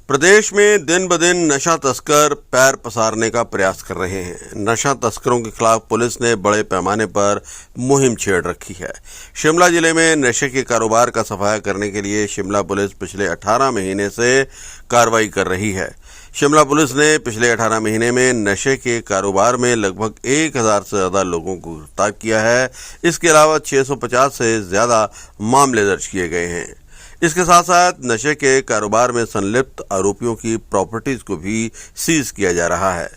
प्रदेश में दिन ब दिन नशा तस्कर पैर पसारने का प्रयास कर रहे हैं। नशा तस्करों के खिलाफ पुलिस ने बड़े पैमाने पर मुहिम छेड़ रखी है। शिमला जिले में नशे के कारोबार का सफाया करने के लिए शिमला पुलिस पिछले 18 महीने से कार्रवाई कर रही है। शिमला पुलिस ने पिछले 18 महीने में नशे के कारोबार में लगभग 1000 से ज्यादा लोगों को गिरफ्तार किया है। इसके अलावा 650 से ज्यादा मामले दर्ज किए गए हैं। इसके साथ साथ नशे के कारोबार में संलिप्त आरोपियों की प्रॉपर्टीज को भी सीज किया जा रहा है।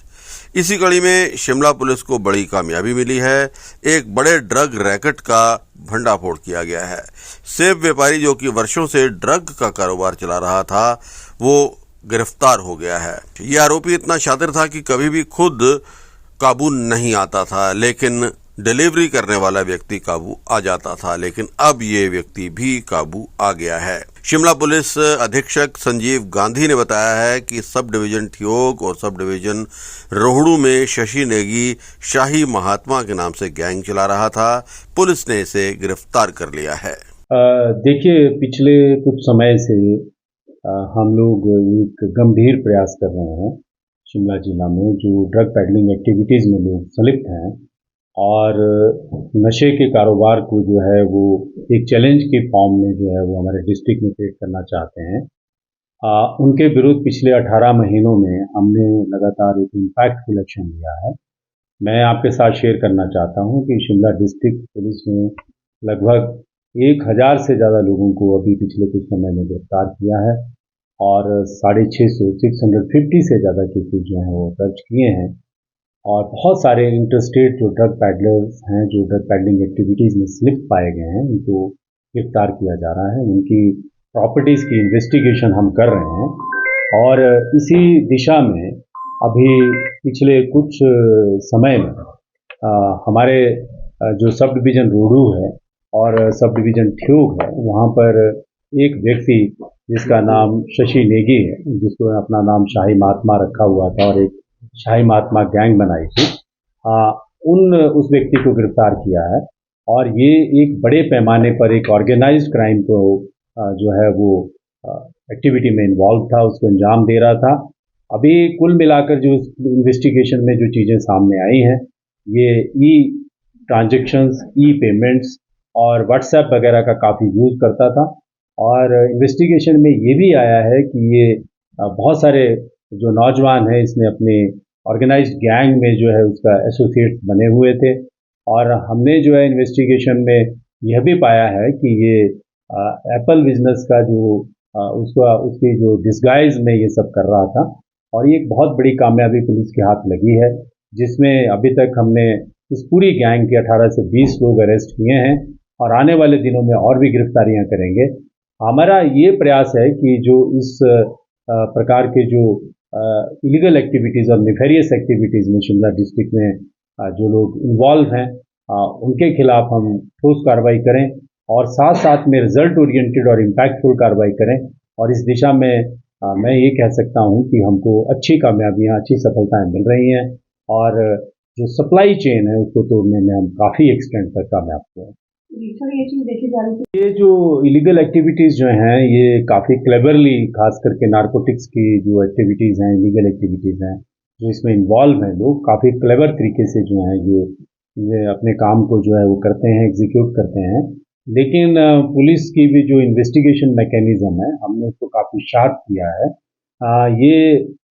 इसी कड़ी में शिमला पुलिस को बड़ी कामयाबी मिली है। एक बड़े ड्रग रैकेट का भंडाफोड़ किया गया है। सेब व्यापारी जो कि वर्षों से ड्रग का कारोबार चला रहा था, वो गिरफ्तार हो गया है। ये आरोपी इतना शातिर था कि कभी भी खुद काबू नहीं आता था, लेकिन डिलीवरी करने वाला व्यक्ति काबू आ जाता था। लेकिन अब ये व्यक्ति भी काबू आ गया है। शिमला पुलिस अधीक्षक संजीव गांधी ने बताया है कि सब डिवीजन ठियोग और सब डिवीजन रोहड़ू में शशि नेगी शाही महात्मा के नाम से गैंग चला रहा था। पुलिस ने इसे गिरफ्तार कर लिया है। देखिए, पिछले कुछ समय से हम लोग एक गंभीर प्रयास कर रहे हैं शिमला जिला में, जो ड्रग पैडलिंग एक्टिविटीज़ में लोग संलिप्त हैं और नशे के कारोबार को जो है वो एक चैलेंज के फॉर्म में जो है वो हमारे डिस्ट्रिक्ट में क्रिएट करना चाहते हैं। उनके विरुद्ध पिछले 18 महीनों में हमने लगातार एक इम्पैक्टफुल एक्शन लिया है। मैं आपके साथ शेयर करना चाहता हूं कि शिमला डिस्ट्रिक्ट पुलिस ने लगभग 1000 से ज़्यादा लोगों को अभी पिछले कुछ समय में गिरफ्तार किया है और 650 से ज़्यादा केसेज जो हैं वो दर्ज किए हैं। और बहुत सारे इंटरस्टेट जो ड्रग पैडलर्स हैं, जो ड्रग पैडलिंग एक्टिविटीज़ में स्लिप पाए गए हैं, उनको गिरफ्तार किया जा रहा है। उनकी प्रॉपर्टीज़ की इन्वेस्टिगेशन हम कर रहे हैं और इसी दिशा में अभी पिछले कुछ समय में हमारे जो सब डिवीज़न रोहड़ू है और सब डिवीज़न ठियोग है, वहाँ पर एक व्यक्ति जिसका नाम शशि नेगी है, जिसको अपना नाम शाही महात्मा रखा हुआ था और एक शाही महात्मा गैंग बनाई थी, उस व्यक्ति को गिरफ्तार किया है। और ये एक बड़े पैमाने पर एक ऑर्गेनाइज्ड क्राइम को जो है वो एक्टिविटी में इन्वॉल्व था, उसको अंजाम दे रहा था। अभी कुल मिलाकर जो इन्वेस्टिगेशन में जो चीज़ें सामने आई हैं, ये ई ट्रांजेक्शन्स, ई पेमेंट्स और व्हाट्सएप वगैरह का काफ़ी यूज़ करता था। और इन्वेस्टिगेशन में ये भी आया है कि ये बहुत सारे जो नौजवान है इसमें अपने ऑर्गेनाइज्ड गैंग में जो है उसका एसोसिएट बने हुए थे। और हमने जो है इन्वेस्टिगेशन में यह भी पाया है कि ये एप्पल बिजनेस का जो उसकी जो डिस्गाइज में ये सब कर रहा था। और ये एक बहुत बड़ी कामयाबी पुलिस के हाथ लगी है, जिसमें अभी तक हमने इस पूरी गैंग के 18 से 20 लोग अरेस्ट किए हैं और आने वाले दिनों में और भी गिरफ्तारियां करेंगे। हमारा ये प्रयास है कि जो इस प्रकार के जो इलीगल एक्टिविटीज़ और नेफेरियस एक्टिविटीज़ में शिमला डिस्ट्रिक्ट में जो लोग इन्वॉल्व हैं, उनके खिलाफ हम ठोस कार्रवाई करें और साथ साथ में रिजल्ट ओरिएंटेड और इम्पैक्टफुल कार्रवाई करें। और इस दिशा में मैं ये कह सकता हूँ कि हमको अच्छी कामयाबियाँ, अच्छी सफलताएं मिल रही हैं और जो सप्लाई चेन है उसको तोड़ने में हम काफ़ी एक्सटेंड तक कामयाब हुए हैं। ये चीज़ देखी जा रही है, ये जो इलीगल एक्टिविटीज़ जो हैं ये काफ़ी क्लेवरली, खास करके नारकोटिक्स की जो एक्टिविटीज़ हैं, इलीगल एक्टिविटीज़ हैं, जो इसमें इन्वॉल्व हैं लोग, काफ़ी क्लेवर तरीके से जो हैं ये अपने काम को जो है वो करते हैं, एग्जीक्यूट करते हैं। लेकिन पुलिस की भी जो इन्वेस्टिगेशन मैकेनिज़्म है, हमने उसको काफ़ी शार्प किया है। ये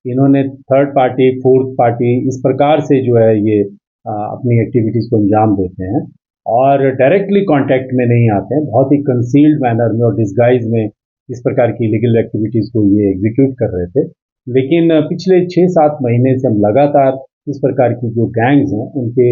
इन्होंने थर्ड पार्टी, फोर्थ पार्टी, इस प्रकार से जो है ये अपनी एक्टिविटीज़ को अंजाम देते हैं और डायरेक्टली कांटेक्ट में नहीं आते हैं। बहुत ही कंसील्ड मैनर में और डिस्गाइज में इस प्रकार की इलीगल एक्टिविटीज़ को ये एग्जीक्यूट कर रहे थे। लेकिन पिछले 6-7 महीने से हम लगातार इस प्रकार की जो गैंग्स हैं उनके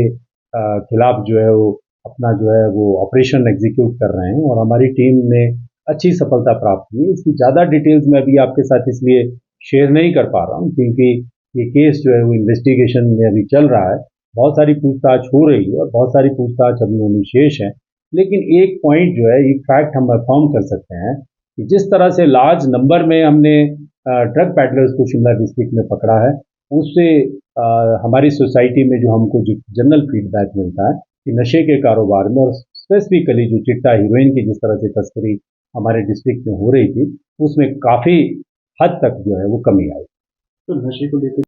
खिलाफ जो है वो अपना जो है वो ऑपरेशन एग्जीक्यूट कर रहे हैं और हमारी टीम ने अच्छी सफलता प्राप्त की है। इसकी ज़्यादा डिटेल्स मैं अभी आपके साथ इसलिए शेयर नहीं कर पा रहा हूँ क्योंकि ये केस जो है वो इन्वेस्टिगेशन में अभी चल रहा है। बहुत सारी पूछताछ हो रही है और बहुत सारी पूछताछ अभी होनी शेष है। लेकिन एक पॉइंट जो है, एक फैक्ट हम अफर्म कर सकते हैं कि जिस तरह से लार्ज नंबर में हमने ड्रग पैडलर्स को शिमला डिस्ट्रिक्ट में पकड़ा है, उससे हमारी सोसाइटी में जो हमको जो जनरल फीडबैक मिलता है कि नशे के कारोबार में और स्पेसिफिकली जो चिट्टा हीरोइन की जिस तरह से तस्करी हमारे डिस्ट्रिक्ट में हो रही थी, उसमें काफ़ी हद तक जो है वो कमी आई। तो नशे को लेकर